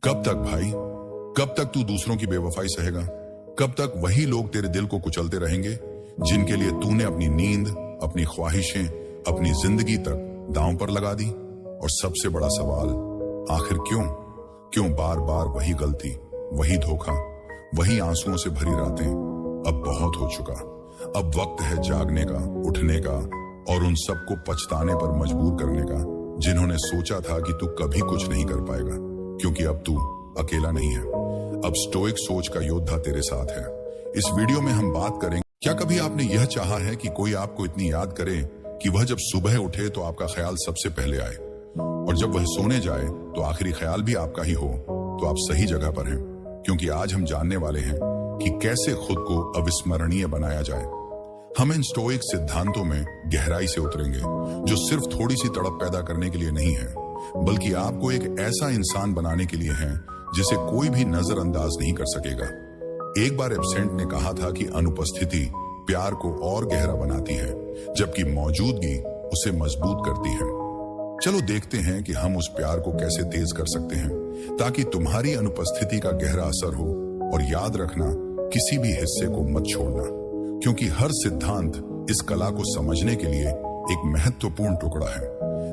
कब तक भाई? कब तक तू दूसरों की बेवफाई सहेगा? कब तक वही लोग तेरे दिल को कुचलते रहेंगे जिनके लिए तूने अपनी नींद, अपनी ख्वाहिशें, अपनी जिंदगी तक दांव पर लगा दी? और सबसे बड़ा सवाल, आखिर क्यों बार बार वही गलती, वही धोखा, वही आंसुओं से भरी रातें? अब बहुत हो चुका। अब वक्त है जागने का, उठने का और उन सबको पछताने पर मजबूर करने का जिन्होंने सोचा था कि तू कभी कुछ नहीं कर पाएगा, क्योंकि अब तू अकेला नहीं है। अब स्टोइक सोच का योद्धा तेरे साथ है। इस वीडियो में हम बात करेंगे, क्या कभी आपने यह चाहा है कि कोई आपको इतनी याद करे कि वह जब सुबह उठे तो आपका ख्याल सबसे पहले आए, और जब वह सोने जाए तो आखिरी ख्याल भी आपका ही हो? तो आप सही जगह पर हैं, क्योंकि आज हम जानने वाले हैं कि कैसे खुद को अविस्मरणीय बनाया जाए। हम इन स्टोइक सिद्धांतों में गहराई से उतरेंगे, जो सिर्फ थोड़ी सी तड़प पैदा करने के लिए नहीं है, बल्कि आपको एक ऐसा इंसान बनाने के लिए है जिसे कोई भी नजरअंदाज नहीं कर सकेगा। एक बार एब्सेंट ने कहा था कि अनुपस्थिति प्यार को और गहरा बनाती है, जबकि मौजूदगी उसे मजबूत करती है। चलो देखते हैं कि हम उस प्यार को कैसे तेज कर सकते हैं, ताकि तुम्हारी अनुपस्थिति का गहरा असर हो। और याद रखना, किसी भी हिस्से को मत छोड़ना, क्योंकि हर सिद्धांत इस कला को समझने के लिए एक महत्वपूर्ण टुकड़ा है,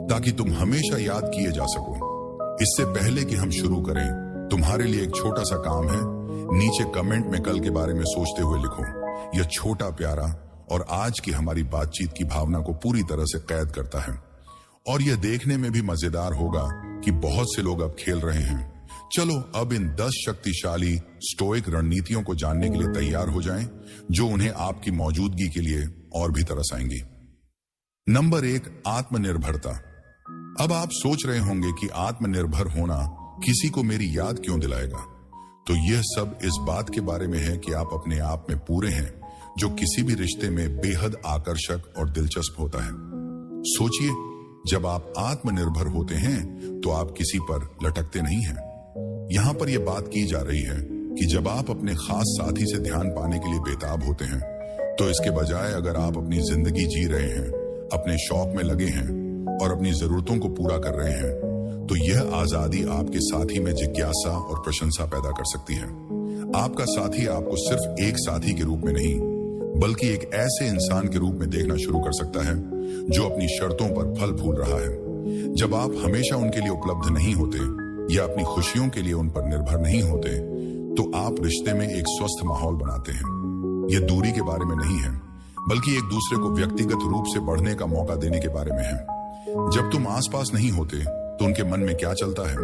ताकि तुम हमेशा याद किए जा सको। इससे पहले कि हम शुरू करें, तुम्हारे लिए एक छोटा सा काम है। नीचे कमेंट में कल के बारे में सोचते हुए लिखो। यह छोटा प्यारा और आज की हमारी बातचीत की भावना को पूरी तरह से कैद करता है, और यह देखने में भी मजेदार होगा कि बहुत से लोग अब खेल रहे हैं। चलो अब इन 10 शक्तिशाली स्टोइक रणनीतियों को जानने के लिए तैयार हो जाएं, जो उन्हें आपकी मौजूदगी के लिए और भी तरस आएंगी। नंबर 1, आत्मनिर्भरता। अब आप सोच रहे होंगे कि आत्मनिर्भर होना किसी को मेरी याद क्यों दिलाएगा? तो यह सब इस बात के बारे में है कि आप अपने आप में पूरे हैं, जो किसी भी रिश्ते में बेहद आकर्षक और दिलचस्प होता है। सोचिए, जब आप आत्मनिर्भर होते हैं तो आप किसी पर लटकते नहीं हैं। यहां पर यह बात की जा रही है कि जब आप अपने खास साथी से ध्यान पाने के लिए बेताब होते हैं, तो इसके बजाय अगर आप अपनी जिंदगी जी रहे हैं, अपने शौक में लगे हैं और अपनी जरूरतों को पूरा कर रहे हैं, तो यह आजादी आपके साथी में जिज्ञासा और प्रशंसा पैदा कर सकती है। आपका साथी आपको सिर्फ एक साथी के रूप में नहीं, बल्कि एक ऐसे इंसान के रूप में देखना शुरू कर सकता है जो अपनी शर्तों पर फल फूल रहा है। जब आप हमेशा उनके लिए उपलब्ध नहीं होते या अपनी खुशियों के लिए उन पर निर्भर नहीं होते, तो आप रिश्ते में एक स्वस्थ माहौल बनाते हैं। यह दूरी के बारे में नहीं है, बल्कि एक दूसरे को व्यक्तिगत रूप से बढ़ने का मौका देने के बारे में है। जब तुम आसपास नहीं होते तो उनके मन में क्या चलता है?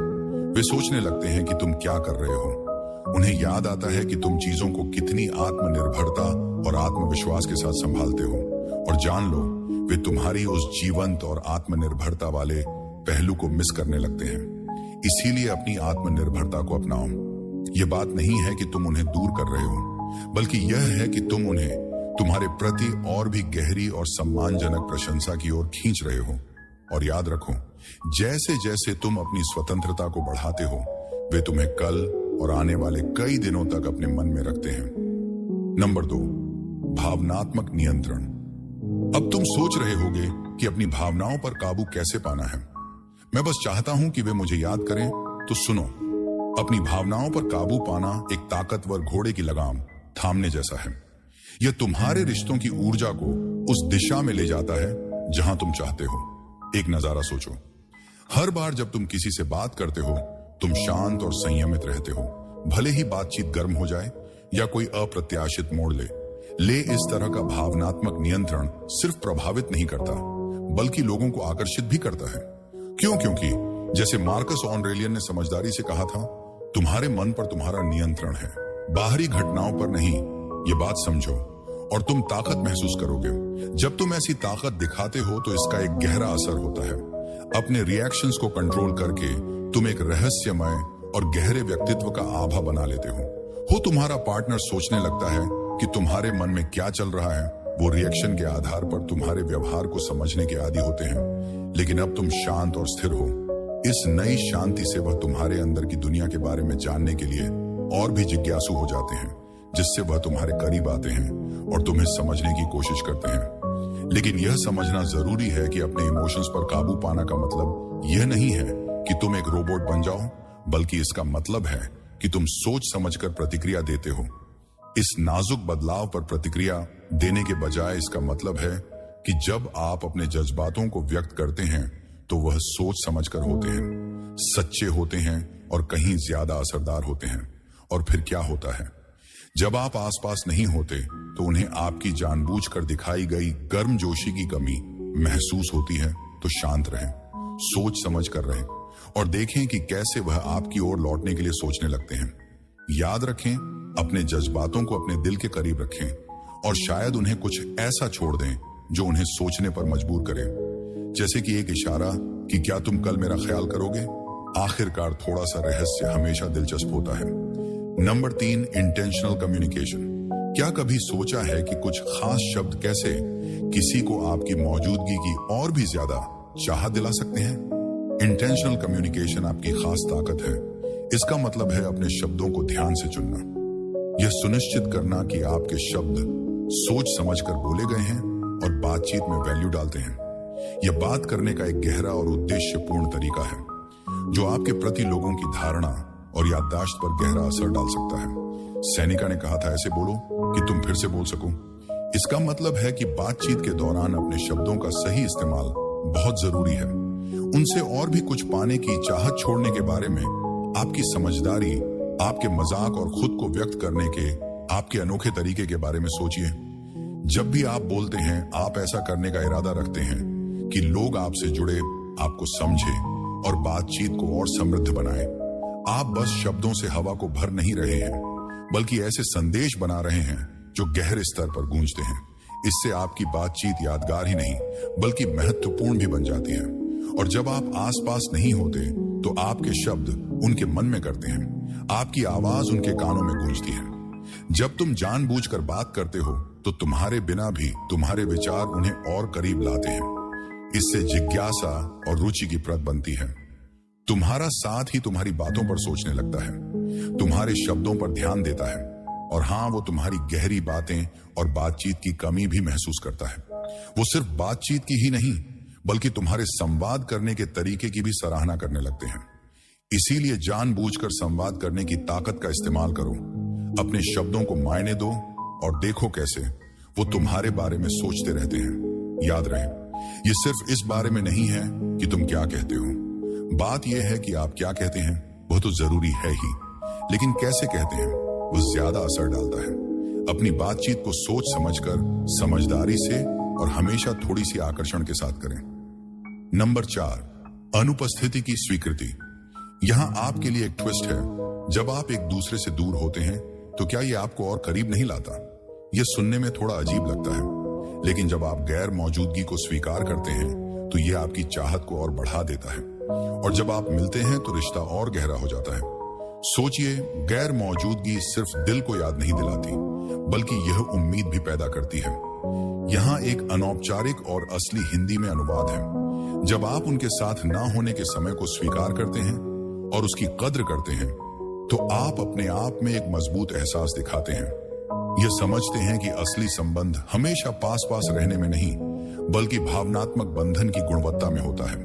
वे सोचने लगते हैं कि तुम क्या कर रहे हो। उन्हें याद आता है कि तुम चीजों को कितनी आत्मनिर्भरता और आत्मविश्वास के साथ संभालते हो, और जान लो, वे तुम्हारी उस जीवंत और आत्मनिर्भरता वाले पहलू को मिस करने लगते हैं। इसीलिए अपनी आत्मनिर्भरता को अपनाओ। यह बात नहीं है कि तुम उन्हें दूर कर रहे हो, बल्कि यह है कि तुम उन्हें तुम्हारे प्रति और भी गहरी और सम्मानजनक प्रशंसा की ओर खींच रहे हो। और याद रखो, जैसे जैसे तुम अपनी स्वतंत्रता को बढ़ाते हो, वे तुम्हें कल और आने वाले कई दिनों तक अपने मन में रखते हैं। नंबर 2, भावनात्मक नियंत्रण। अब तुम सोच रहे होगे कि अपनी भावनाओं पर काबू कैसे पाना है। मैं बस चाहता हूं कि वे मुझे याद करें, तो सुनो। अपनी भावनाओं पर काबू पाना एक ताकतवर घोड़े की लगाम थामने जैसा है। यह तुम्हारे रिश्तों की ऊर्जा को उस दिशा में ले जाता है जहां तुम चाहते हो। एक नजारा सोचो, हर बार जब तुम किसी से बात करते हो, तुम शांत और संयमित रहते हो। भले ही बातचीत गर्म हो जाए या कोई अप्रत्याशित मोड़ ले इस तरह का भावनात्मक नियंत्रण सिर्फ प्रभावित नहीं करता, बल्कि लोगों को आकर्षित भी करता है। क्योंकि जैसे मार्कस ऑरेलियन ने समझदारी से कहा था, तुम्हारे मन पर तुम्हारा नियंत्रण है, बाहरी घटनाओं पर नहीं। ये बात समझो और तुम ताकत महसूस करोगे। जब तुम ऐसी ताकत दिखाते हो तो इसका एक गहरा असर होता है। अपने रिएक्शंस को कंट्रोल करके तुम एक रहस्यमय और गहरे व्यक्तित्व का आभा बना लेते हो। तुम्हारा पार्टनर सोचने लगता है कि तुम्हारे मन में क्या चल रहा है। वो रिएक्शन के आधार पर तुम्हारे व्यवहार को समझने के आदी होते हैं। लेकिन अब तुम शांत और स्थिर हो। इस नई शांति से वह तुम्हारे अंदर की दुनिया के बारे में जानने के लिए और भी जिज्ञासु हो जाते हैं, जिससे वह तुम्हारे करीब आते हैं और तुम्हें समझने की कोशिश करते हैं। लेकिन यह समझना जरूरी है कि अपने इमोशंस पर काबू पाना का मतलब यह नहीं है कि तुम एक रोबोट बन जाओ, बल्कि इसका मतलब है कि तुम सोच समझकर प्रतिक्रिया देते हो। इस नाजुक बदलाव पर प्रतिक्रिया देने के बजाय इसका मतलब है कि जब आप अपने जज्बातों को व्यक्त करते हैं तो वह सोच समझकर होते हैं, सच्चे होते हैं और कहीं ज्यादा असरदार होते हैं। और फिर क्या होता है, जब आप आसपास नहीं होते तो उन्हें आपकी जानबूझकर दिखाई गई गर्मजोशी की कमी महसूस होती है। तो शांत रहें, सोच समझ कर रहें और देखें कि कैसे वह आपकी ओर लौटने के लिए सोचने लगते हैं। याद रखें, अपने जज्बातों को अपने दिल के करीब रखें और शायद उन्हें कुछ ऐसा छोड़ दें जो उन्हें सोचने पर मजबूर करे, जैसे कि एक इशारा कि क्या तुम कल मेरा ख्याल करोगे। आखिरकार थोड़ा सा रहस्य हमेशा दिलचस्प होता है। Number 3, intentional communication. क्या कभी सोचा है कि कुछ खास शब्द कैसे किसी को आपकी मौजूदगी की और भी ज्यादा चाहत दिला सकते हैं? इंटेंशनल कम्युनिकेशन आपकी खास ताकत है। इसका मतलब है अपने शब्दों को ध्यान से चुनना, यह सुनिश्चित करना कि आपके शब्द सोच समझकर बोले गए हैं और बातचीत में वैल्यू डालते हैं। यह बात करने का एक गहरा और उद्देश्यपूर्ण तरीका है जो आपके प्रति लोगों की धारणा और याददाश्त पर गहरा असर डाल सकता है। सैनिका ने कहा था, ऐसे बोलो कि तुम फिर से बोल सको। इसका मतलब है कि बातचीत के दौरान अपने शब्दों का सही इस्तेमाल बहुत जरूरी है। उनसे और भी कुछ पाने की चाहत छोड़ने के बारे में आपकी समझदारी, आपके मजाक और खुद को व्यक्त करने के आपके अनोखे तरीके के बारे में सोचिए। जब भी आप बोलते हैं, आप ऐसा करने का इरादा रखते हैं कि लोग आपसे जुड़े, आपको समझे और बातचीत को और समृद्ध बनाए। आप बस शब्दों से हवा को भर नहीं रहे हैं, बल्कि ऐसे संदेश बना रहे हैं जो गहरे स्तर पर गूंजते हैं। इससे आपकी बातचीत यादगार ही नहीं बल्कि महत्वपूर्ण भी बन जाती है। और जब आप आसपास नहीं होते तो आपके शब्द उनके मन में करते हैं, आपकी आवाज उनके कानों में गूंजती है। जब तुम जानबूझकर बात करते हो तो तुम्हारे बिना भी तुम्हारे विचार उन्हें और करीब लाते हैं। इससे जिज्ञासा और रुचि की परत बनती है। तुम्हारा साथ ही तुम्हारी बातों पर सोचने लगता है, तुम्हारे शब्दों पर ध्यान देता है और हाँ, वो तुम्हारी गहरी बातें और बातचीत की कमी भी महसूस करता है। वो सिर्फ बातचीत की ही नहीं बल्कि तुम्हारे संवाद करने के तरीके की भी सराहना करने लगते हैं। इसीलिए जानबूझकर संवाद करने की ताकत का इस्तेमाल करो। अपने शब्दों को मायने दो और देखो कैसे वो तुम्हारे बारे में सोचते रहते हैं। याद रहे, ये सिर्फ इस बारे में नहीं है कि तुम क्या कहते हो, बात यह है कि आप क्या कहते हैं। वह तो जरूरी है ही, लेकिन कैसे कहते हैं वो ज्यादा असर डालता है। अपनी बातचीत को सोच समझकर, समझदारी से और हमेशा थोड़ी सी आकर्षण के साथ करें। नंबर 4, अनुपस्थिति की स्वीकृति। यहां आपके लिए एक ट्विस्ट है। जब आप एक दूसरे से दूर होते हैं तो क्या ये आपको और करीब नहीं लाता? यह सुनने में थोड़ा अजीब लगता है, लेकिन जब आप गैर मौजूदगी को स्वीकार करते हैं तो यह आपकी चाहत को और बढ़ा देता है। और जब आप मिलते हैं तो रिश्ता और गहरा हो जाता है। सोचिए, गैर मौजूदगी सिर्फ दिल को याद नहीं दिलाती बल्कि यह उम्मीद भी पैदा करती है। यहाँ एक अनौपचारिक और असली हिंदी में अनुवाद है। जब आप उनके साथ ना होने के समय को स्वीकार करते हैं और उसकी कद्र करते हैं तो आप अपने आप में एक मजबूत एहसास दिखाते हैं। यह समझते हैं कि असली संबंध हमेशा पास पास रहने में नहीं बल्कि भावनात्मक बंधन की गुणवत्ता में होता है।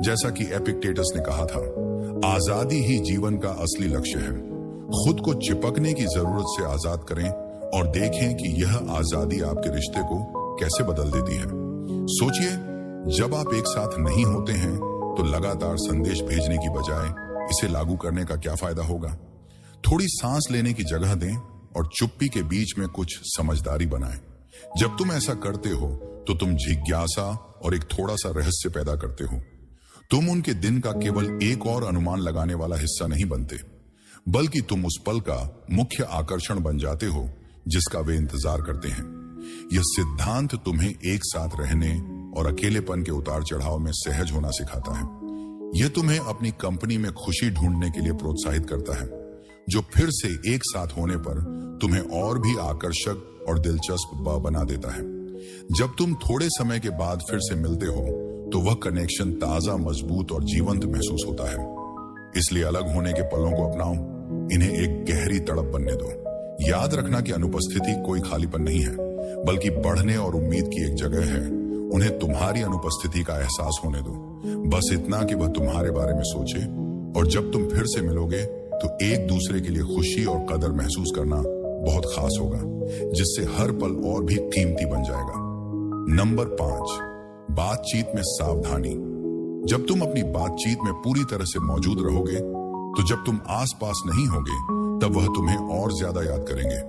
जैसा कि एपिक्टेटस ने कहा था, आजादी ही जीवन का असली लक्ष्य है। खुद को चिपकने की जरूरत से आजाद करें और देखें कि यह आजादी आपके रिश्ते को कैसे बदल देती है। सोचिए, जब आप एक साथ नहीं होते हैं तो लगातार संदेश भेजने की बजाय इसे लागू करने का क्या फायदा होगा? थोड़ी सांस लेने की जगह दें और चुप्पी के बीच में कुछ समझदारी बनाएं। जब तुम ऐसा करते हो तो तुम जिज्ञासा और एक थोड़ा सा रहस्य पैदा करते हो। तुम उनके दिन का केवल एक और अनुमान लगाने वाला हिस्सा नहीं बनते बल्कि तुम उस पल का मुख्य आकर्षण बन जाते हो जिसका वे इंतजार करते हैं। यह सिद्धांत तुम्हें एक साथ रहने और अकेलेपन के उतार चढ़ाव में सहज होना सिखाता है। यह तुम्हें अपनी कंपनी में खुशी ढूंढने के लिए प्रोत्साहित करता है, जो फिर से एक साथ होने पर तुम्हें और भी आकर्षक और दिलचस्प बना देता है। जब तुम थोड़े समय के बाद फिर से मिलते हो तो वह कनेक्शन ताजा, मजबूत और जीवंत महसूस होता है। इसलिए अलग होने के पलों को अपनाओ, इन्हें एक गहरी तड़प बनने दो। याद रखना कि अनुपस्थिति कोई खालीपन नहीं है बल्कि बढ़ने और उम्मीद की एक जगह है। उन्हें तुम्हारी अनुपस्थिति का एहसास होने दो, बस इतना कि वह तुम्हारे बारे में सोचे और जब तुम फिर से मिलोगे तो एक दूसरे के लिए खुशी और कदर महसूस करना बहुत खास होगा, जिससे हर पल और भी कीमती बन जाएगा। नंबर 5, बातचीत में सावधानी। जब तुम अपनी बातचीत में पूरी तरह से मौजूद रहोगे, तो जब तुम आसपास नहीं होगे तब वह तुम्हें और ज्यादा याद करेंगे।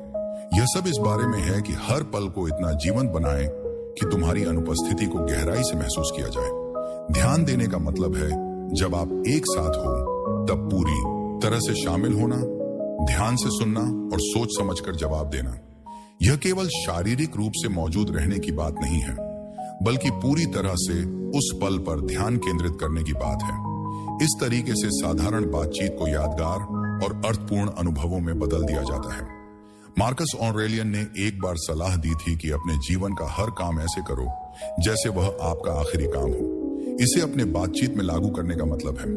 यह सब इस बारे में है कि हर पल को इतना जीवंत बनाएं कि तुम्हारी अनुपस्थिति को गहराई से महसूस किया जाए। ध्यान देने का मतलब है जब आप एक साथ हो तब पूरी तरह से शामिल होना, ध्यान से सुनना और सोच समझकर जवाब देना। यह केवल शारीरिक रूप से मौजूद रहने की बात नहीं है, बल्कि पूरी तरह से उस पल पर ध्यान केंद्रित करने की बात है। इस तरीके से साधारण बातचीत को यादगार और अर्थपूर्ण अनुभवों में बदल दिया जाता है। मार्कस ऑरेलियन ने एक बार सलाह दी थी कि अपने जीवन का हर काम ऐसे करो जैसे वह आपका आखिरी काम हो। इसे अपने बातचीत में लागू करने का मतलब है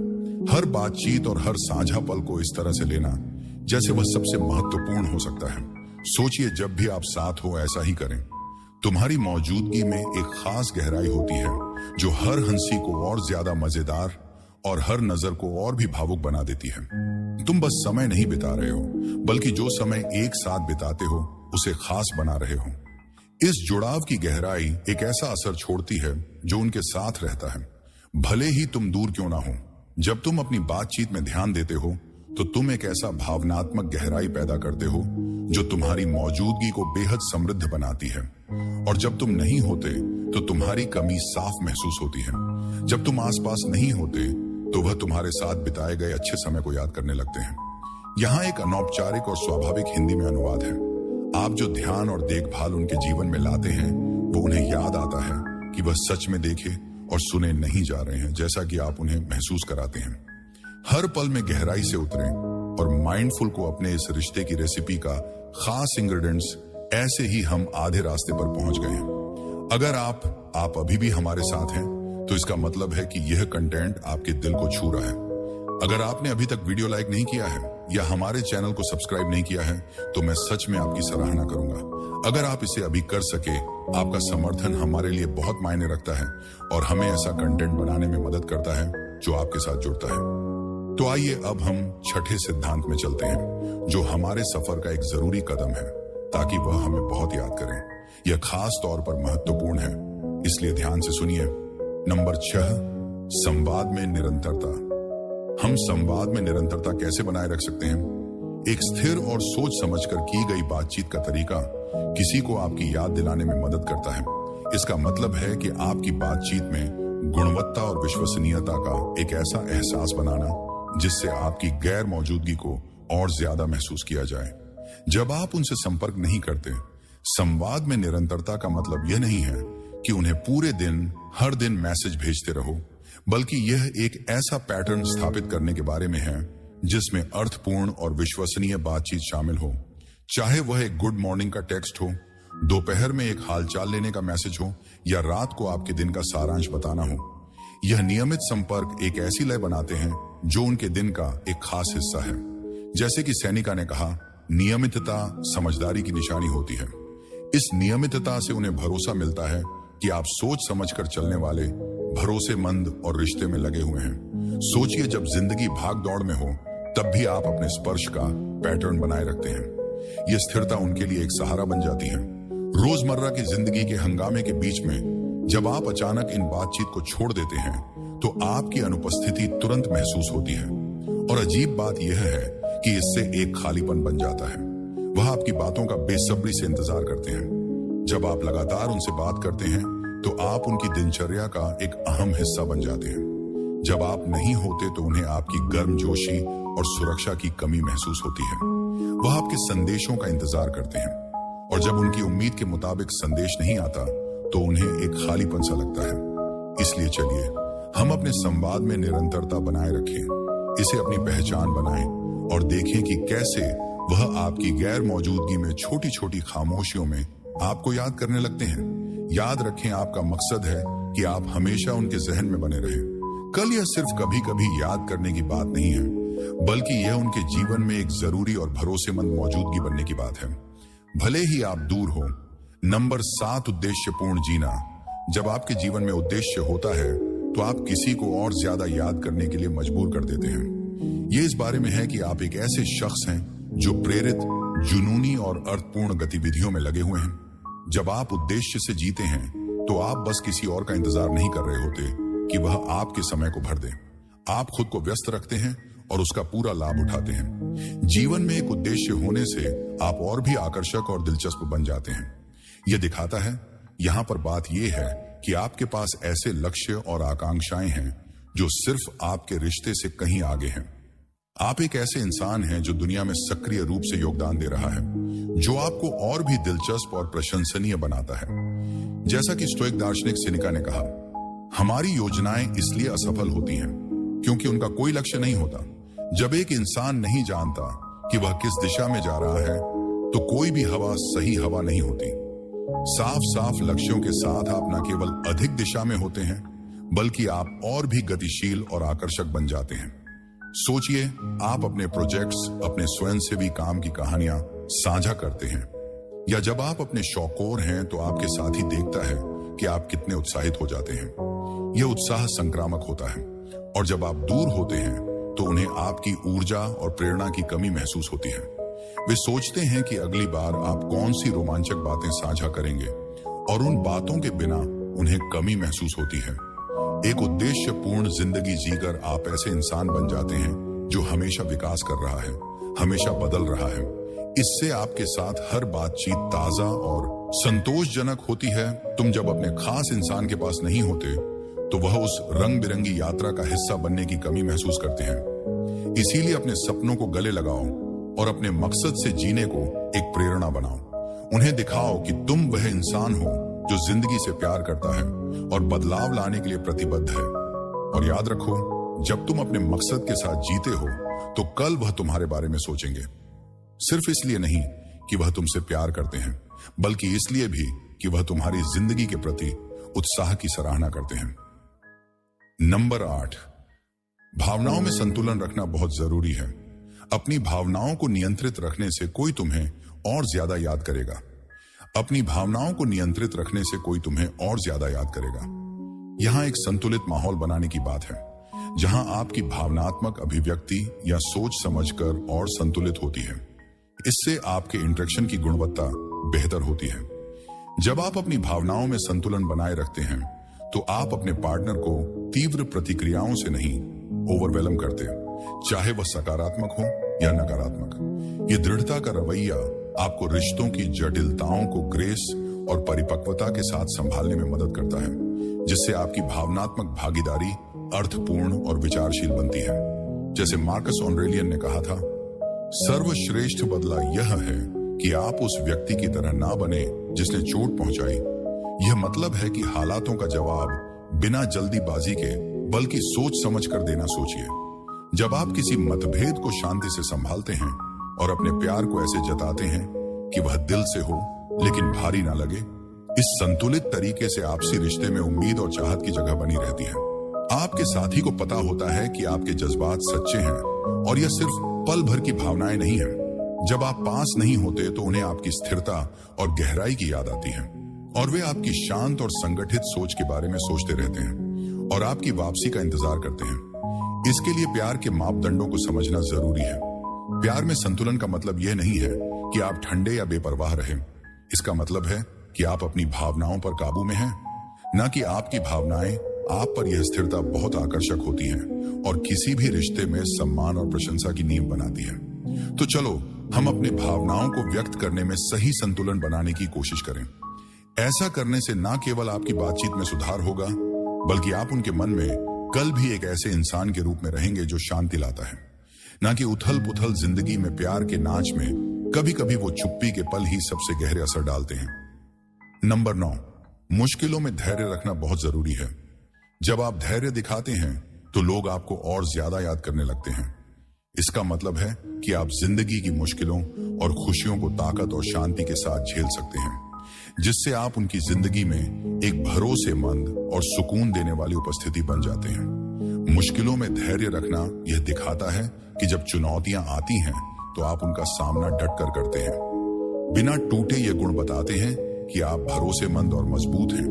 हर बातचीत और हर साझा पल को इस तरह से लेना जैसे वह सबसे महत्वपूर्ण हो सकता है। सोचिए, जब भी आप साथ हो ऐसा ही करें। तुम्हारी मौजूदगी में एक खास गहराई होती है जो हर हंसी को और ज्यादा मजेदार और हर नजर को और भी भावुक बना देती है। तुम बस समय नहीं बिता रहे हो, बल्कि जो समय एक साथ बिताते हो उसे खास बना रहे हो। इस जुड़ाव की गहराई एक ऐसा असर छोड़ती है जो उनके साथ रहता है, भले ही तुम दूर क्यों ना हो। जब तुम अपनी बातचीत में ध्यान देते हो तो तुम एक ऐसा भावनात्मक गहराई पैदा करते हो जो तुम्हारी मौजूदगी को बेहद समृद्ध बनाती है। और जब तुम नहीं होते तो तुम्हारी कमी साफ महसूस होती है। जब तुम आसपास नहीं होते तो वह तुम्हारे साथ बिताए गए अच्छे समय को याद करने लगते हैं। यहाँ एक अनौपचारिक और स्वाभाविक हिंदी में अनुवाद है। आप जो ध्यान और देखभाल उनके जीवन में लाते हैं वो उन्हें याद आता है कि वह सच में देखे और सुने नहीं जा रहे हैं, जैसा कि आप उन्हें महसूस कराते हैं। हर पल में गहराई से उतरें और माइंडफुल को अपने इस रिश्ते की रेसिपी का खास इंग्रेडिएंट्स, ऐसे ही हम आधे रास्ते पर पहुंच गए हैं। अगर आप अभी भी हमारे साथ हैं तो इसका मतलब है कि यह कंटेंट आपके दिल को छू रहा है। अगर आपने अभी तक वीडियो लाइक नहीं किया है या हमारे चैनल को सब्सक्राइब नहीं किया है तो मैं सच में आपकी सराहना करूंगा। अगर आप इसे अभी कर सके, आपका समर्थन हमारे लिए बहुत मायने रखता है और हमें ऐसा कंटेंट बनाने में मदद करता है जो आपके साथ जुड़ता है। तो आइए अब हम छठे सिद्धांत में चलते हैं, जो हमारे सफर का एक जरूरी कदम है ताकि वह हमें बहुत याद करें। यह खास तौर पर महत्वपूर्ण है, इसलिए ध्यान से सुनिए। नंबर 6, संवाद में निरंतरता। हम संवाद में निरंतरता कैसे बनाए रख सकते हैं? एक स्थिर और सोच समझकर की गई बातचीत का तरीका किसी को आपकी याद दिलाने में मदद करता है। इसका मतलब है कि आपकी बातचीत में गुणवत्ता और विश्वसनीयता का एक ऐसा एहसास बनाना जिससे आपकी गैर मौजूदगी को और ज्यादा महसूस किया जाए। जब आप उनसे संपर्क नहीं करते, संवाद में निरंतरता का मतलब यह नहीं है कि उन्हें पूरे दिन हर दिन मैसेज भेजते रहो, बल्कि यह एक ऐसा पैटर्न स्थापित करने के बारे में है जिसमें अर्थपूर्ण और विश्वसनीय बातचीत शामिल हो। चाहे वह एक गुड मॉर्निंग का टेक्स्ट हो, दोपहर में एक हालचाल लेने का मैसेज हो या रात को आपके दिन का सारांश बताना हो। यह नियमित संपर्क एक ऐसी लय बनाते हैं जो उनके दिन का एक खास हिस्सा है। जैसे कि सैनिका ने कहा, नियमितता समझदारी की निशानी होती है। इस नियमितता से उन्हें भरोसा मिलता है कि आप सोच समझकर चलने वाले, भरोसेमंद और रिश्ते में लगे हुए हैं। सोचिए, जब जिंदगी भाग दौड़ में हो तब भी आप अपने स्पर्श का पैटर्न बनाए रखते हैं। यह स्थिरता उनके लिए एक सहारा बन जाती है। रोजमर्रा की जिंदगी के हंगामे के बीच में जब आप अचानक इन बातचीत को छोड़ देते हैं तो आपकी अनुपस्थिति तुरंत महसूस होती है। और अजीब बात यह है कि इससे एक खालीपन बन जाता है। वह आपकी बातों का बेसब्री से इंतजार करते हैं। जब आप लगातार उनसे बात करते हैं तो आप उनकी दिनचर्या का एक अहम हिस्सा बन जाते हैं। जब आप नहीं होते तो उन्हें आपकी गर्मजोशी और सुरक्षा की कमी महसूस होती है। वह आपके संदेशों का इंतजार करते हैं और जब उनकी उम्मीद के मुताबिक संदेश नहीं आता तो उन्हें एक खालीपन सा लगता है। इसलिए चलिए हम अपने संवाद में निरंतरता बनाए रखें, इसे अपनी पहचान बनाएं और देखें कि कैसे वह आपकी गैर मौजूदगी में छोटी छोटी खामोशियों में आपको याद करने लगते हैं। याद रखें, आपका मकसद है कि आप हमेशा उनके जहन में बने रहें। कल यह सिर्फ कभी कभी याद करने की बात नहीं है, बल्कि यह उनके जीवन में एक जरूरी और भरोसेमंद मौजूदगी बनने की बात है, भले ही आप दूर हो। नंबर 7, उद्देश्यपूर्ण जीना। जब आपके जीवन में उद्देश्य होता है तो आप किसी को और ज्यादा याद करने के लिए मजबूर कर देते हैं। ये इस बारे में है कि आप एक ऐसे शख्स हैं जो प्रेरित, जुनूनी और अर्थपूर्ण गतिविधियों में लगे हुए हैं। जब आप उद्देश्य से जीते हैं तो आप बस किसी और का इंतजार नहीं कर रहे होते कि वह आपके समय को भर दे। आप खुद को व्यस्त रखते हैं और उसका पूरा लाभ उठाते हैं। जीवन में एक उद्देश्य होने से आप और भी आकर्षक और दिलचस्प बन जाते हैं। यह दिखाता है, यहां पर बात यह है कि आपके पास ऐसे लक्ष्य और आकांक्षाएं हैं जो सिर्फ आपके रिश्ते से कहीं आगे हैं। आप एक ऐसे इंसान हैं जो दुनिया में सक्रिय रूप से योगदान दे रहा है, जो आपको और भी दिलचस्प और प्रशंसनीय बनाता है। जैसा कि स्टोइक दार्शनिक सेनेका ने कहा, हमारी योजनाएं इसलिए असफल होती हैं क्योंकि उनका कोई लक्ष्य नहीं होता। जब एक इंसान नहीं जानता कि वह किस दिशा में जा रहा है तो कोई भी हवा सही हवा नहीं होती। साफ साफ लक्ष्यों के साथ आप न केवल अधिक दिशा में होते हैं, बल्कि आप और भी गतिशील और आकर्षक बन जाते हैं। सोचिए, आप अपने प्रोजेक्ट्स, अपने स्वयंसेवी काम की कहानियां साझा करते हैं, या जब आप अपने शौकोर हैं तो आपके साथी देखता है कि आप कितने उत्साहित हो जाते हैं। यह उत्साह संक्रामक होता है, और जब आप दूर होते हैं तो उन्हें आपकी ऊर्जा और प्रेरणा की कमी महसूस होती है। वे सोचते हैं कि अगली बार आप कौन सी रोमांचक बातें साझा करेंगे, और उन बातों के बिना उन्हें कमी महसूस होती है। एक उद्देश्यपूर्ण जिंदगी जीकर आप ऐसे इंसान बन जाते हैं जो हमेशा विकास कर रहा है, हमेशा बदल रहा है। इससे आपके साथ हर बातचीत ताजा और संतोषजनक होती है। तुम जब अपने खास इंसान के पास नहीं होते तो वह उस रंग बिरंगी यात्रा का हिस्सा बनने की कमी महसूस करते हैं। इसीलिए अपने सपनों को गले लगाओ और अपने मकसद से जीने को एक प्रेरणा बनाओ। उन्हें दिखाओ कि तुम वह इंसान हो जो जिंदगी से प्यार करता है और बदलाव लाने के लिए प्रतिबद्ध है। और याद रखो, जब तुम अपने मकसद के साथ जीते हो तो कल वह तुम्हारे बारे में सोचेंगे, सिर्फ इसलिए नहीं कि वह तुमसे प्यार करते हैं, बल्कि इसलिए भी कि वह तुम्हारी जिंदगी के प्रति उत्साह की सराहना करते हैं। नंबर 8, भावनाओं में संतुलन रखना बहुत जरूरी है। अपनी भावनाओं को नियंत्रित रखने से कोई तुम्हें और ज्यादा याद करेगा। अपनी भावनाओं को नियंत्रित रखने से कोई तुम्हें और ज्यादा याद करेगा। यहां एक संतुलित माहौल बनाने की बात है, जहां आपकी भावनात्मक अभिव्यक्ति या सोच समझकर और संतुलित होती है। इससे आपके इंटरेक्शन की गुणवत्ता बेहतर होती है। जब आप अपनी भावनाओं में संतुलन बनाए रखते हैं तो आप अपने पार्टनर को तीव्र प्रतिक्रियाओं से नहीं ओवरवेलम करते, चाहे वह सकारात्मक हो या नकारात्मक। ये दृढ़ता का रवैया आपको रिश्तों की जटिलताओं को ग्रेस और परिपक्वता के साथ संभालने में मदद करता है, जिससे आपकी भावनात्मक भागीदारी अर्थपूर्ण और विचारशील बनती है। जैसे मार्कस ऑरेलियन ने कहा था, सर्वश्रेष्ठ बदला यह है कि आप उस व्यक्ति की तरह ना बने जिसने चोट पहुंचाई। यह मतलब है कि हालातों का जवाब बिना जल्दीबाजी के बल्कि सोच समझ कर देना सोचिए। जब आप किसी मतभेद को शांति से संभालते हैं और अपने प्यार को ऐसे जताते हैं कि वह दिल से हो लेकिन भारी ना लगे, इस संतुलित तरीके से आपसी रिश्ते में उम्मीद और चाहत की जगह बनी रहती है। आपके साथी को पता होता है कि आपके जज्बात सच्चे हैं और यह सिर्फ पल भर की भावनाएं नहीं है। जब आप पास नहीं होते तो उन्हें आपकी स्थिरता और गहराई की याद आती है, और वे आपकी शांत और संगठित सोच के बारे में सोचते रहते हैं और आपकी वापसी का इंतजार करते हैं। इसके लिए प्यार के मापदंडों को समझना जरूरी है। प्यार में संतुलन का मतलब यह नहीं है कि आप ठंडे या बेपरवाह रहें। इसका मतलब है कि आप अपनी भावनाओं पर काबू में हैं, न कि आपकी भावनाएं आप पर। यह स्थिरता बहुत आकर्षक होती है और किसी भी रिश्ते में सम्मान और प्रशंसा की नींव बनाती है। तो चलो हम अपने भावनाओं को व्यक्त करने में सही संतुलन बनाने की कोशिश करें। ऐसा करने से न केवल आपकी बातचीत में सुधार होगा, बल्कि आप उनके मन में कल भी एक ऐसे इंसान के रूप में रहेंगे जो शांति लाता है, न कि उथल पुथल जिंदगी में प्यार के नाच में कभी कभी वो चुप्पी के पल ही सबसे गहरे असर डालते हैं। नंबर 9, मुश्किलों में धैर्य रखना बहुत जरूरी है। जब आप धैर्य दिखाते हैं तो लोग आपको और ज्यादा याद करने लगते हैं। इसका मतलब है कि आप जिंदगी की मुश्किलों और खुशियों को ताकत और शांति के साथ झेल सकते हैं, जिससे आप उनकी जिंदगी में एक भरोसेमंद और सुकून देने वाली उपस्थिति बन जाते हैं। मुश्किलों में धैर्य रखना यह दिखाता है कि जब चुनौतियां आती हैं तो आप उनका सामना डट कर करते हैं। बिना टूटे ये गुण बताते हैं कि आप भरोसेमंद और मजबूत हैं,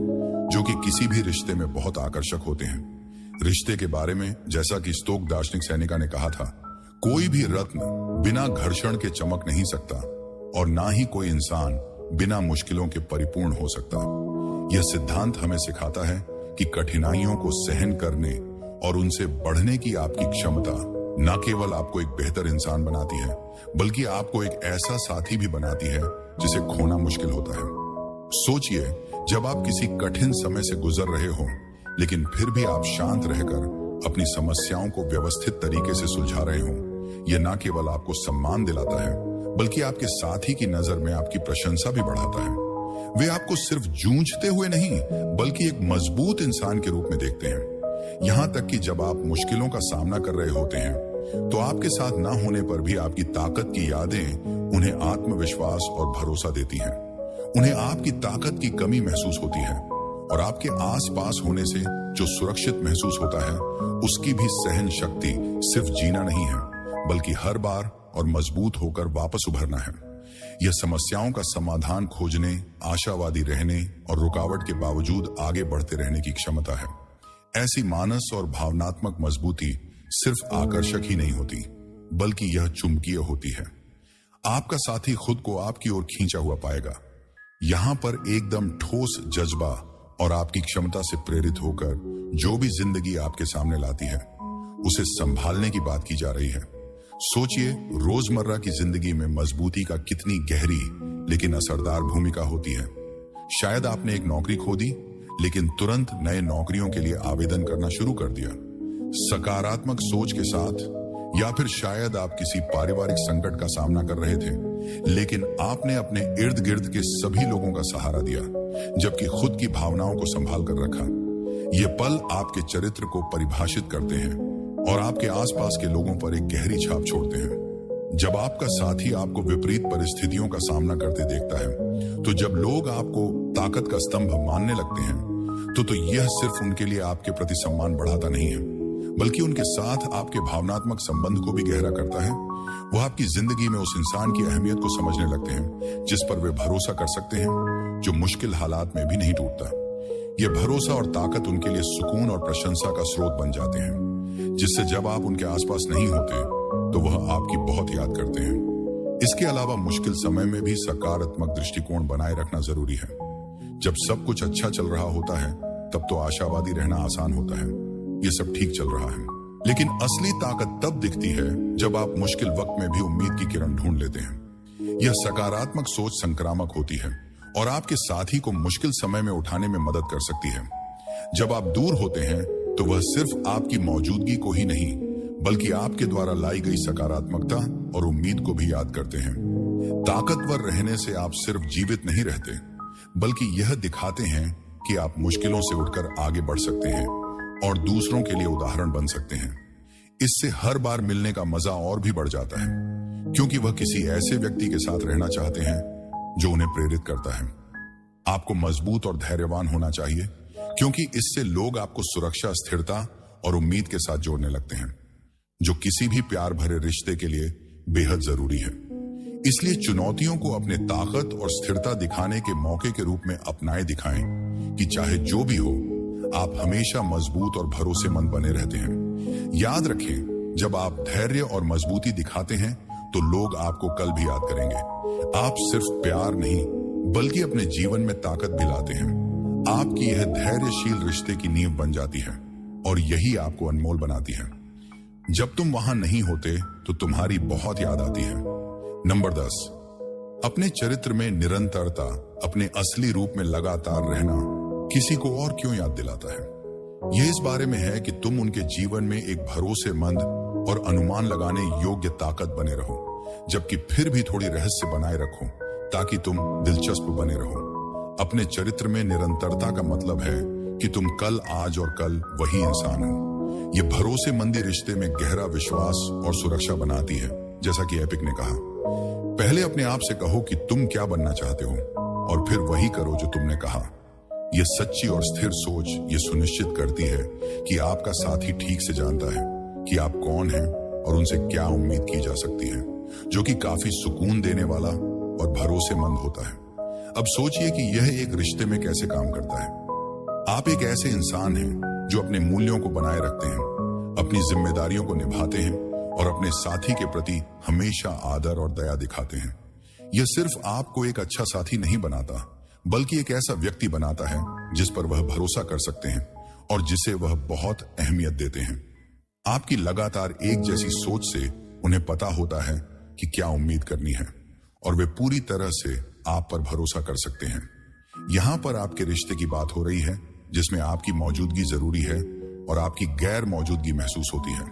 जो कि किसी भी रिश्ते में बहुत आकर्षक होते हैं। रिश्ते के बारे में, जैसा कि स्टोइक दार्शनिक सेनेका ने कहा था, कोई भी रत्न बिना घर्षण के चमक नहीं सकता और ना ही कोई इंसान बिना मुश्किलों के परिपूर्ण हो सकता। यह सिद्धांत हमें सिखाता है कि कठिनाइयों को सहन करने और उनसे बढ़ने की आपकी क्षमता न केवल आपको एक बेहतर इंसान बनाती है, बल्कि आपको एक ऐसा साथी भी बनाती है जिसे खोना मुश्किल होता है। सोचिए, जब आप किसी कठिन समय से गुजर रहे हो, लेकिन फिर भी आप शांत रहकर अपनी समस्याओं को व्यवस्थित तरीके से सुलझा रहे हो, यह न केवल आपको सम्मान दिलाता है, बल्कि आपके साथी की नजर में आपकी प्रशंसा भी बढ़ाता है। वे आपको सिर्फ जूझते हुए नहीं, बल्कि एक मजबूत इंसान के रूप में देखते हैं। यहां तक कि जब आप मुश्किलों का सामना कर रहे होते हैं, तो आपके साथ ना होने पर भी आपकी ताकत की यादें उन्हें आत्मविश्वास और भरोसा देती हैं। उन्हें आपकी ताकत की कमी महसूस होती है और आपके आसपास होने से जो सुरक्षित महसूस होता है, उसकी भी सहन शक्ति सिर्फ जीना नहीं है, बल्कि हर बार और मजबूत होकर वापस उभरना है। यह समस्याओं का समाधान खोजने, आशावादी रहने और रुकावट के बावजूद आगे बढ़ते रहने की क्षमता है। ऐसी मानस और भावनात्मक मजबूती सिर्फ आकर्षक ही नहीं होती, बल्कि यह चुंबकीय होती है। आपका साथी खुद को आपकी ओर खींचा हुआ पाएगा। यहां पर एकदम ठोस जज्बा और आपकी क्षमता से प्रेरित होकर जो भी जिंदगी आपके सामने लाती है, उसे संभालने की बात की जा रही है। सोचिए, रोजमर्रा की जिंदगी में मजबूती का कितनी गहरी लेकिन असरदार भूमिका होती है। शायद आपने एक नौकरी खो दी, लेकिन तुरंत नए नौकरियों के लिए आवेदन करना शुरू कर दिया, सकारात्मक सोच के साथ। या फिर शायद आप किसी पारिवारिक संकट का सामना कर रहे थे, लेकिन आपने अपने इर्द गिर्द के सभी लोगों का सहारा दिया, जबकि खुद की भावनाओं को संभाल कर रखा। ये पल आपके चरित्र को परिभाषित करते हैं और आपके आसपास के लोगों पर एक गहरी छाप छोड़ते हैं। जब आपका साथी आपको विपरीत परिस्थितियों का सामना करते देखता है, तो जब लोग आपको ताकत का स्तंभ मानने लगते हैं, तो यह सिर्फ उनके लिए आपके प्रति सम्मान बढ़ाता नहीं है, बल्कि उनके साथ आपके भावनात्मक संबंध को भी गहरा करता है। वो आपकी जिंदगी में उस इंसान की अहमियत को समझने लगते हैं जिस पर वे भरोसा कर सकते हैं, जो मुश्किल हालात में भी नहीं टूटता। यह भरोसा और ताकत उनके लिए सुकून और प्रशंसा का स्रोत बन जाते हैं, जिससे जब आप उनके आसपास नहीं होते, तो वह आपकी बहुत याद करते हैं। इसके अलावा मुश्किल समय में भी सकारात्मक दृष्टिकोण बनाए रखना जरूरी है। जब सब कुछ अच्छा चल रहा होता है, तब तो आशावादी रहना आसान होता है, ये सब ठीक चल रहा है। लेकिन असली ताकत तब दिखती है जब आप मुश्किल वक्त में भी उम्मीद की किरण ढूंढ लेते हैं। यह सकारात्मक सोच संक्रामक होती है और आपके साथी को मुश्किल समय में उठाने में मदद कर सकती है। जब आप दूर होते हैं, तो वह सिर्फ आपकी मौजूदगी को ही नहीं, बल्कि आपके द्वारा लाई गई सकारात्मकता और उम्मीद को भी याद करते हैं। ताकतवर रहने से आप सिर्फ जीवित नहीं रहते, बल्कि यह दिखाते हैं कि आप मुश्किलों से उठकर आगे बढ़ सकते हैं और दूसरों के लिए उदाहरण बन सकते हैं। इससे हर बार मिलने का मजा और भी बढ़ जाता है, क्योंकि वह किसी ऐसे व्यक्ति के साथ रहना चाहते हैं जो उन्हें प्रेरित करता है। आपको मजबूत और धैर्यवान होना चाहिए, क्योंकि इससे लोग आपको सुरक्षा, स्थिरता और उम्मीद के साथ जोड़ने लगते हैं, जो किसी भी प्यार भरे रिश्ते के लिए बेहद जरूरी है। इसलिए चुनौतियों को अपने ताकत और स्थिरता दिखाने के मौके के रूप में अपनाए दिखाएं कि चाहे जो भी हो, आप हमेशा मजबूत और भरोसेमंद बने रहते हैं। याद रखें, जब आप धैर्य और मजबूती दिखाते हैं, तो लोग आपको कल भी याद करेंगे। आप सिर्फ प्यार नहीं, बल्कि अपने जीवन में ताकत भी लाते हैं। आपकी यह धैर्यशील रिश्ते की नींव बन जाती है और यही आपको अनमोल बनाती है। जब तुम वहां नहीं होते, तो तुम्हारी बहुत याद आती है। नंबर 10, अपने चरित्र में निरंतरता, अपने असली रूप में लगातार रहना किसी को और क्यों याद दिलाता है? यह इस बारे में है कि तुम उनके जीवन में एक भरोसेमंद और अनुमान लगाने योग्य ताकत बने रहो, जबकि फिर भी थोड़ी रहस्य बनाए रखो ताकि तुम दिलचस्प बने रहो। अपने चरित्र में निरंतरता का मतलब है कि तुम कल, आज और कल वही इंसान हो। यह भरोसेमंदी रिश्ते में गहरा विश्वास और सुरक्षा बनाती है। जैसा कि एपिक ने कहा, पहले अपने आप से कहो कि तुम क्या बनना चाहते हो और फिर वही करो जो तुमने कहा। यह सच्ची और स्थिर सोच ये सुनिश्चित करती है कि आपका साथी ठीक से जानता है कि आप कौन हैं और उनसे क्या उम्मीद की जा सकती है, जो कि काफी सुकून देने वाला और भरोसेमंद होता है। अब सोचिए कि यह एक रिश्ते में कैसे काम करता है। आप एक ऐसे इंसान हैं जो अपने मूल्यों को बनाए रखते हैं, अपनी जिम्मेदारियों को निभाते हैं और अपने साथी के प्रति हमेशा आदर और दया दिखाते हैं। यह सिर्फ आपको एक अच्छा साथी नहीं बनाता, बल्कि एक ऐसा व्यक्ति बनाता है जिस पर वह भरोसा कर सकते हैं और जिसे वह बहुत अहमियत देते हैं। आपकी लगातार एक जैसी सोच से उन्हें पता होता है कि क्या उम्मीद करनी है और वे पूरी तरह से आप पर भरोसा कर सकते हैं। यहां पर आपके रिश्ते की बात हो रही है जिसमें आपकी मौजूदगी जरूरी है और आपकी गैर मौजूदगी महसूस होती है।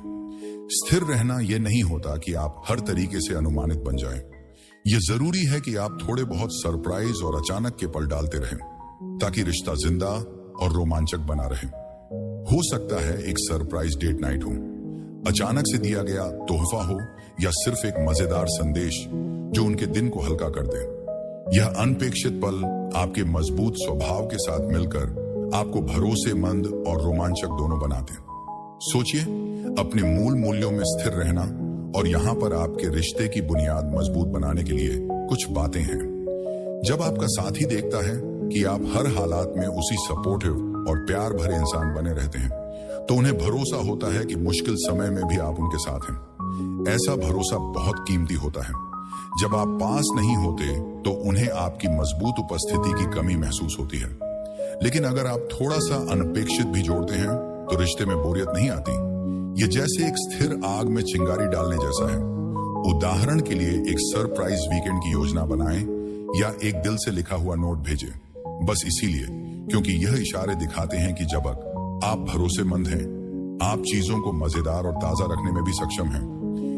स्थिर रहना यह नहीं होता कि आप हर तरीके से अनुमानित बन जाएं। यह जरूरी है कि आप थोड़े बहुत सरप्राइज और अचानक के पल डालते रहें ताकि रिश्ता जिंदा और रोमांचक बना रहे। हो सकता है एक सरप्राइज डेट नाइट हो, अचानक से दिया गया तोहफा हो या सिर्फ एक मजेदार संदेश जो उनके दिन को हल्का कर दे। यह अनपेक्षित पल आपके मजबूत स्वभाव के साथ मिलकर आपको भरोसेमंद और रोमांचक दोनों बनाते हैं। सोचिए, अपने मूल मूल्यों में स्थिर रहना और यहां पर आपके रिश्ते की बुनियाद मजबूत बनाने के लिए कुछ बातें हैं। जब आपका साथी देखता है कि आप हर हालात में उसी सपोर्टिव और प्यार भरे इंसान बने रहते हैं, तो उन्हें भरोसा होता है कि मुश्किल समय में भी आप उनके साथ हैं। ऐसा भरोसा बहुत कीमती होता है। जब आप पास नहीं होते तो उन्हें आपकी मजबूत उपस्थिति की कमी महसूस होती है, लेकिन अगर आप थोड़ा सा अनपेक्षित भी जोड़ते हैं तो रिश्ते में बोरियत नहीं आती। ये जैसे एक स्थिर आग में चिंगारी डालने जैसा है। उदाहरण के लिए एक सरप्राइज वीकेंड की योजना बनाएं या एक दिल से लिखा हुआ नोट भेजें, बस इसीलिए क्योंकि यह इशारे दिखाते हैं कि जब आप भरोसेमंद हैं, आप चीजों को मजेदार और ताजा रखने में भी सक्षम हैं।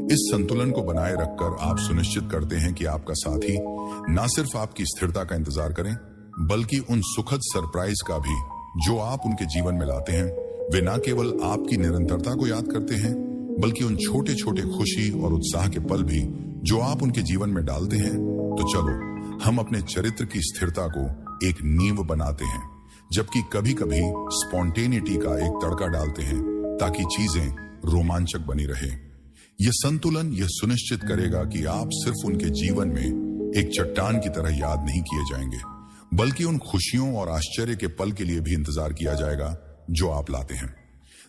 इस संतुलन को बनाए रखकर आप सुनिश्चित करते हैं कि आपका साथी न सिर्फ आपकी स्थिरता का इंतजार करें, बल्कि उन सुखद सरप्राइज का भी जो आप उनके जीवन में लाते हैं। वे न केवल आपकी निरंतरता को याद करते हैं, बल्कि उन छोटे छोटे खुशी और उत्साह के पल भी जो आप उनके जीवन में डालते हैं। तो चलो हम अपने चरित्र की स्थिरता को एक नींव बनाते हैं, जबकि कभी कभी स्पॉन्टेनिटी का एक तड़का डालते हैं ताकि चीजें रोमांचक बनी रहे। यह संतुलन यह सुनिश्चित करेगा कि आप सिर्फ उनके जीवन में एक चट्टान की तरह याद नहीं किए जाएंगे, बल्कि उन खुशियों और आश्चर्य के पल के लिए भी इंतजार किया जाएगा जो आप लाते हैं।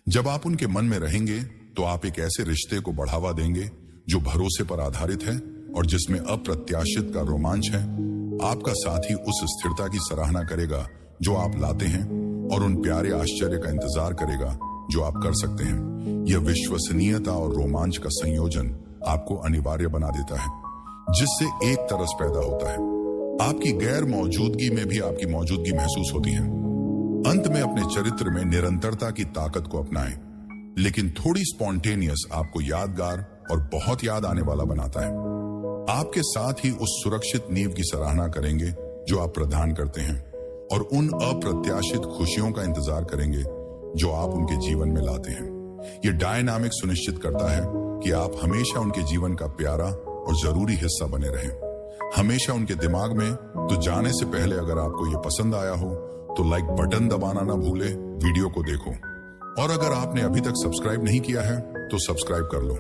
जब आप उनके मन में रहेंगे तो आप एक ऐसे रिश्ते को बढ़ावा देंगे जो भरोसे पर आधारित है और जिसमें अप्रत्याशित का रोमांच है। आपका साथी उस स्थिरता की सराहना करेगा जो आप लाते हैं और उन प्यारे आश्चर्य का इंतजार करेगा जो आप कर सकते हैं। यह विश्वसनीयता और रोमांच का संयोजन आपको अनिवार्य बना देता है, जिससे एक तरस पैदा होता है। आपकी गैर मौजूदगी में भी आपकी मौजूदगी महसूस होती है। अंत में अपने चरित्र में निरंतरता की ताकत को अपनाएं, लेकिन थोड़ी स्पॉन्टेनियस आपको यादगार और बहुत याद आने वाला बनाता है। आपके साथ ही उस सुरक्षित नींव की सराहना करेंगे जो आप प्रदान करते हैं और उन अप्रत्याशित खुशियों का इंतजार करेंगे जो आप उनके जीवन में लाते हैं। यह डायनामिक सुनिश्चित करता है कि आप हमेशा उनके जीवन का प्यारा और जरूरी हिस्सा बने रहें, हमेशा उनके दिमाग में। तो जाने से पहले अगर आपको यह पसंद आया हो तो लाइक बटन दबाना ना भूले, वीडियो को देखो, और अगर आपने अभी तक सब्सक्राइब नहीं किया है तो सब्सक्राइब कर लो।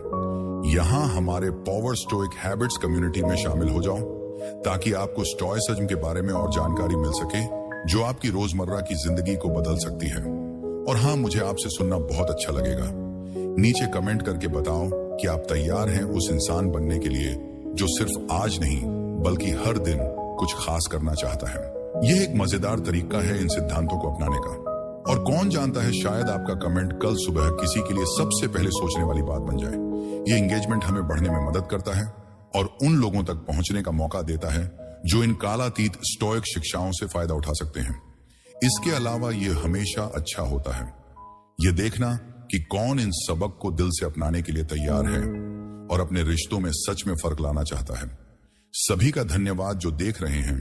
यहां हमारे पावर स्टोइक हैबिट्स कम्युनिटी में शामिल हो जाओ ताकि आपको स्टोइसिज्म के बारे में और जानकारी मिल सके जो आपकी रोजमर्रा की जिंदगी को बदल सकती है। और हाँ, मुझे आपसे सुनना बहुत अच्छा लगेगा। नीचे कमेंट करके बताओ कि आप तैयार हैं उस इंसान बनने के लिए जो सिर्फ आज नहीं बल्कि हर दिन कुछ खास करना चाहता है। यह एक मजेदार तरीका है इन सिद्धांतों को अपनाने का, और कौन जानता है शायद आपका कमेंट कल सुबह किसी के लिए सबसे पहले सोचने वाली बात बन जाए। ये एंगेजमेंट हमें बढ़ने में मदद करता है और उन लोगों तक पहुंचने का मौका देता है जो इन कालातीत स्टोइक शिक्षाओं से फायदा उठा सकते हैं। इसके अलावा यह हमेशा अच्छा होता है यह देखना कि कौन इन सबक को दिल से अपनाने के लिए तैयार है और अपने रिश्तों में सच में फर्क लाना चाहता है। सभी का धन्यवाद जो देख रहे हैं।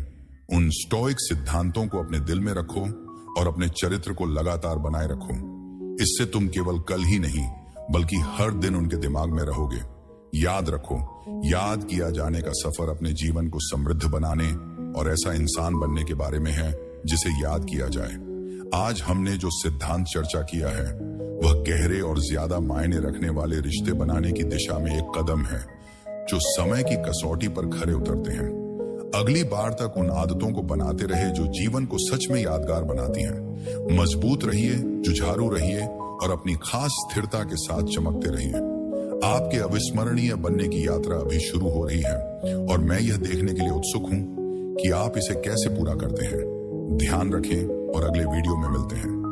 उन स्टोइक सिद्धांतों को अपने दिल में रखो और अपने चरित्र को लगातार बनाए रखो। इससे तुम केवल कल ही नहीं बल्कि हर दिन उनके दिमाग में रहोगे। याद रखो, याद किया जाने का सफर अपने जीवन को समृद्ध बनाने और ऐसा इंसान बनने के बारे में है जिसे याद किया जाए। आज हमने जो सिद्धांत चर्चा किया है वह गहरे और ज्यादा मायने रखने वाले रिश्ते बनाने की दिशा में एक कदम है जो समय की कसौटी पर खरे उतरते हैं। अगली बार तक उन आदतों को बनाते रहे जो जीवन को सच में यादगार बनाती हैं। मजबूत रहिए, जुझारू रहिए और अपनी खास स्थिरता के साथ चमकते रहिए। आपके अविस्मरणीय बनने की यात्रा अभी शुरू हो रही है और मैं यह देखने के लिए उत्सुक हूं कि आप इसे कैसे पूरा करते हैं। ध्यान रखें और अगले वीडियो में मिलते हैं।